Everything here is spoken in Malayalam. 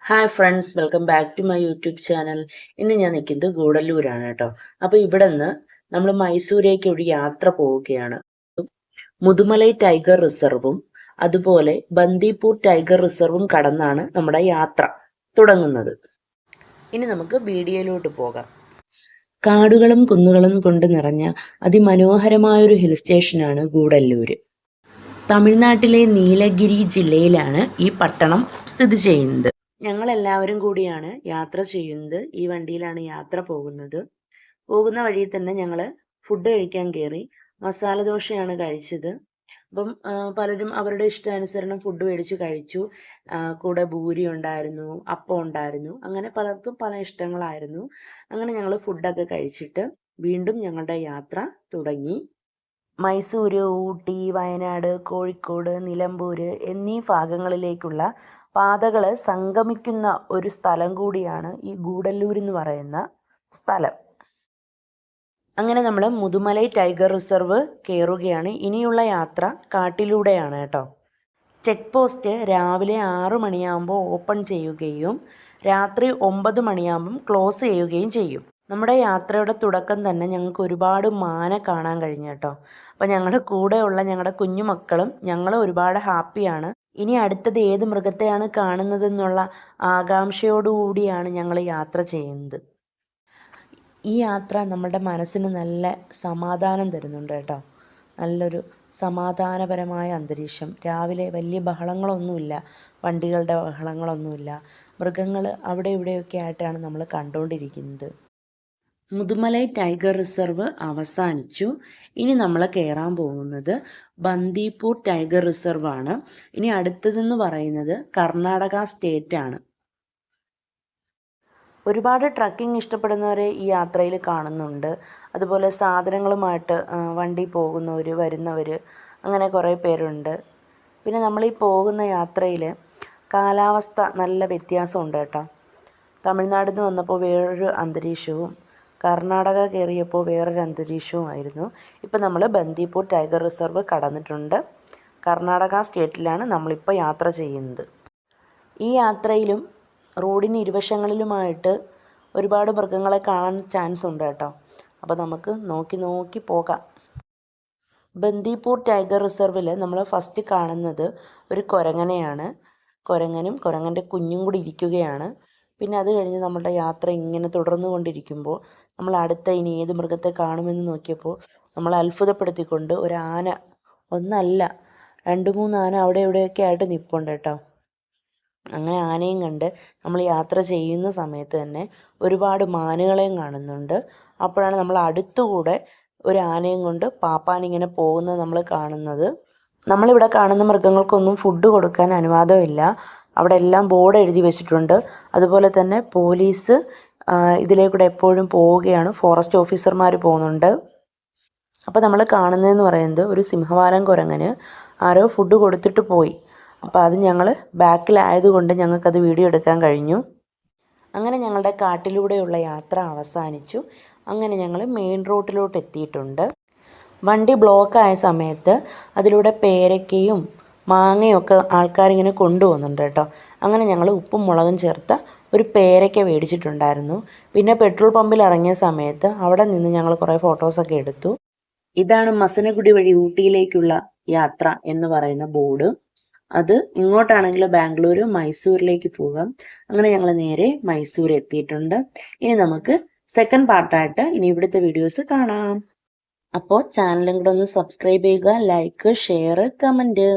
Hi friends, welcome back to my YouTube channel. ഇന്ന് ഞാൻ നിൽക്കുന്നത് ഗൂഡല്ലൂരാണ് കേട്ടോ. അപ്പോൾ ഇവിടെ നിന്ന് നമ്മൾ മൈസൂരേക്ക് ഒരു യാത്ര പോവുകയാണ്. മുതുമലൈ ടൈഗർ റിസർവും അതുപോലെ ബന്ദിപ്പൂർ ടൈഗർ റിസർവും കടന്നാണ് നമ്മുടെ യാത്ര തുടങ്ങുന്നത്. ഇനി നമുക്ക് വീഡിയോയിലോട്ട് പോകാം. കാടുകളും കുന്നുകളും കൊണ്ട് നിറഞ്ഞ അതിമനോഹരമായൊരു ഹിൽ സ്റ്റേഷനാണ് ഗൂഡല്ലൂര്. തമിഴ്നാട്ടിലെ നീലഗിരി ജില്ലയിലാണ് ഈ പട്ടണം സ്ഥിതി ചെയ്യുന്നത്. ഞങ്ങളെല്ലാവരും കൂടിയാണ് യാത്ര ചെയ്യുന്നത്. ഈ വണ്ടിയിലാണ് യാത്ര പോകുന്നത്. പോകുന്ന വഴിയിൽ തന്നെ ഞങ്ങൾ ഫുഡ് കഴിക്കാൻ കയറി. മസാല ദോശയാണ് കഴിച്ചത്. അപ്പം പലരും അവരുടെ ഇഷ്ടാനുസരണം ഫുഡ് മേടിച്ച് കഴിച്ചു. കൂടെ ഭൂരി ഉണ്ടായിരുന്നു, അപ്പം ഉണ്ടായിരുന്നു. അങ്ങനെ പലർക്കും പല ഇഷ്ടങ്ങളായിരുന്നു. അങ്ങനെ ഞങ്ങൾ ഫുഡൊക്കെ കഴിച്ചിട്ട് വീണ്ടും ഞങ്ങളുടെ യാത്ര തുടങ്ങി. മൈസൂര്, ഊട്ടി, വയനാട്, കോഴിക്കോട്, നിലമ്പൂർ എന്നീ ഭാഗങ്ങളിലേക്കുള്ള പാതകൾ സംഗമിക്കുന്ന ഒരു സ്ഥലം കൂടിയാണ് ഈ ഗൂഡല്ലൂർ എന്ന് പറയുന്ന സ്ഥലം. അങ്ങനെ നമ്മൾ മുതുമലൈ ടൈഗർ റിസർവ് കയറുകയാണ്. ഇനിയുള്ള യാത്ര കാട്ടിലൂടെയാണ് കേട്ടോ. ചെക്ക് പോസ്റ്റ് രാവിലെ 6 മണിയാകുമ്പോൾ ഓപ്പൺ ചെയ്യുകയും രാത്രി 9 മണിയാകുമ്പം ക്ലോസ് ചെയ്യുകയും ചെയ്യും. നമ്മുടെ യാത്രയുടെ തുടക്കം തന്നെ ഞങ്ങൾക്ക് ഒരുപാട് മാന കാണാൻ കഴിഞ്ഞു കേട്ടോ. അപ്പോൾ ഞങ്ങളുടെ കൂടെയുള്ള ഞങ്ങളുടെ കുഞ്ഞുമക്കളും ഞങ്ങളും ഒരുപാട് ഹാപ്പിയാണ്. ഇനി അടുത്തത് ഏത് മൃഗത്തെയാണ് കാണുന്നതെന്നുള്ള ആകാംക്ഷയോടുകൂടിയാണ് ഞങ്ങൾ യാത്ര ചെയ്യുന്നത്. ഈ യാത്ര നമ്മുടെ മനസ്സിന് നല്ല സമാധാനം തരുന്നുണ്ട് കേട്ടോ. നല്ലൊരു സമാധാനപരമായ അന്തരീക്ഷം. രാവിലെ വലിയ ബഹളങ്ങളൊന്നുമില്ല, വണ്ടികളുടെ ബഹളങ്ങളൊന്നുമില്ല. മൃഗങ്ങൾ അവിടെ ഇവിടെയൊക്കെ ആയിട്ടാണ് നമ്മൾ കണ്ടുകൊണ്ടിരിക്കുന്നത്. മുതുമലൈ ടൈഗർ റിസർവ് അവസാനിച്ചു. ഇനി നമ്മൾ കയറാൻ പോകുന്നത് ബന്ദിപ്പൂർ ടൈഗർ റിസർവ് ആണ്. ഇനി അടുത്തതെന്ന് പറയുന്നത് കർണാടക സ്റ്റേറ്റ് ആണ്. ഒരുപാട് ട്രക്കിംഗ് ഇഷ്ടപ്പെടുന്നവരെ ഈ യാത്രയിൽ കാണുന്നുണ്ട്. അതുപോലെ സാധനങ്ങളുമായിട്ട് വണ്ടി പോകുന്നവർ, വരുന്നവർ, അങ്ങനെ കുറേ പേരുണ്ട്. പിന്നെ നമ്മളീ പോകുന്ന യാത്രയിൽ കാലാവസ്ഥ നല്ല വ്യത്യാസമുണ്ട് കേട്ടോ. തമിഴ്നാട്ടിൽ നിന്ന് വന്നപ്പോൾ വേറൊരു അന്തരീക്ഷവും കർണാടക കയറിയപ്പോൾ വേറൊരു അന്തരീക്ഷവുമായിരുന്നു. ഇപ്പം നമ്മൾ ബന്ദിപ്പൂർ ടൈഗർ റിസർവ് കടന്നിട്ടുണ്ട്. കർണാടക സ്റ്റേറ്റിലാണ് നമ്മളിപ്പോൾ യാത്ര ചെയ്യുന്നത്. ഈ യാത്രയിലും റോഡിന് ഇരുവശങ്ങളിലുമായിട്ട് ഒരുപാട് മൃഗങ്ങളെ കാണാൻ ചാൻസ് ഉണ്ട് കേട്ടോ. അപ്പോൾ നമുക്ക് നോക്കി നോക്കി പോകാം. ബന്ദിപ്പൂർ ടൈഗർ റിസർവിൽ നമ്മൾ ഫസ്റ്റ് കാണുന്നത് ഒരു കുരങ്ങനെയാണ്. കുരങ്ങനും കുരങ്ങൻ്റെ കുഞ്ഞും കൂടി ഇരിക്കുകയാണ്. പിന്നെ അത് കഴിഞ്ഞ് നമ്മളുടെ യാത്ര ഇങ്ങനെ തുടർന്നു കൊണ്ടിരിക്കുമ്പോൾ നമ്മൾ അടുത്ത ഇനി ഏത് മൃഗത്തെ കാണുമെന്ന് നോക്കിയപ്പോൾ നമ്മൾ അത്ഭുതപ്പെടുത്തിക്കൊണ്ട് ഒരു ആന, ഒന്നല്ല 2-3 ആന അവിടെ ഇവിടെയൊക്കെ ആയിട്ട് നിൽപ്പുണ്ട് കേട്ടോ. അങ്ങനെ ആനയും കണ്ട് നമ്മൾ യാത്ര ചെയ്യുന്ന സമയത്ത് തന്നെ ഒരുപാട് മാനുകളെയും കാണുന്നുണ്ട്. അപ്പോഴാണ് നമ്മൾ അടുത്തുകൂടെ ഒരു ആനയും കൊണ്ട് പാപ്പാനിങ്ങനെ പോകുന്നത് നമ്മൾ കാണുന്നത്. നമ്മളിവിടെ കാണുന്ന മൃഗങ്ങൾക്കൊന്നും ഫുഡ് കൊടുക്കാൻ അനുവാദമില്ല. അവിടെ എല്ലാം ബോർഡ് എഴുതി വെച്ചിട്ടുണ്ട്. അതുപോലെ തന്നെ പോലീസ് ഇതിലേക്കൂടെ എപ്പോഴും പോവുകയാണ്. ഫോറസ്റ്റ് ഓഫീസർമാർ പോകുന്നുണ്ട്. അപ്പോൾ നമ്മൾ കാണുന്നതെന്ന് പറയുന്നത് ഒരു സിംഹവാലൻ കുരങ്ങന് ആരോ ഫുഡ് കൊടുത്തിട്ട് പോയി. അപ്പോൾ അത് ഞങ്ങൾ ബാക്കിലായതുകൊണ്ട് ഞങ്ങൾക്കത് വീഡിയോ എടുക്കാൻ കഴിഞ്ഞു. അങ്ങനെ ഞങ്ങളുടെ കാട്ടിലൂടെയുള്ള യാത്ര അവസാനിച്ചു. അങ്ങനെ ഞങ്ങൾ മെയിൻ റോഡിലോട്ട് എത്തിയിട്ടുണ്ട്. വണ്ടി ബ്ലോക്കായ സമയത്ത് അതിലൂടെ പേരയ്ക്കയും മാങ്ങയും ഒക്കെ ആൾക്കാരിങ്ങനെ കൊണ്ടുപോകുന്നുണ്ട് കേട്ടോ. അങ്ങനെ ഞങ്ങൾ ഉപ്പും മുളകും ചേർത്ത ഒരു പേരയ്ക്ക മേടിച്ചിട്ടുണ്ടായിരുന്നു. പിന്നെ പെട്രോൾ പമ്പിൽ ഇറങ്ങിയ സമയത്ത് അവിടെ നിന്ന് ഞങ്ങൾ കുറേ ഫോട്ടോസൊക്കെ എടുത്തു. ഇതാണ് മസനഗുഡി വഴി ഊട്ടിയിലേക്കുള്ള യാത്ര എന്ന് പറയുന്ന ബോർഡ്. അത് ഇങ്ങോട്ടാണെങ്കിൽ ബാംഗ്ലൂർ, മൈസൂരിലേക്ക് പോകാം. അങ്ങനെ ഞങ്ങൾ നേരെ മൈസൂർ എത്തിയിട്ടുണ്ട്. ഇനി നമുക്ക് സെക്കൻഡ് പാർട്ടായിട്ട് ഇനി ഇവിടുത്തെ വീഡിയോസ് കാണാം. അപ്പോൾ ചാനലും കൂടെ ഒന്ന് സബ്സ്ക്രൈബ് ചെയ്യുക, ലൈക്ക്, ഷെയർ, കമൻറ്റ്.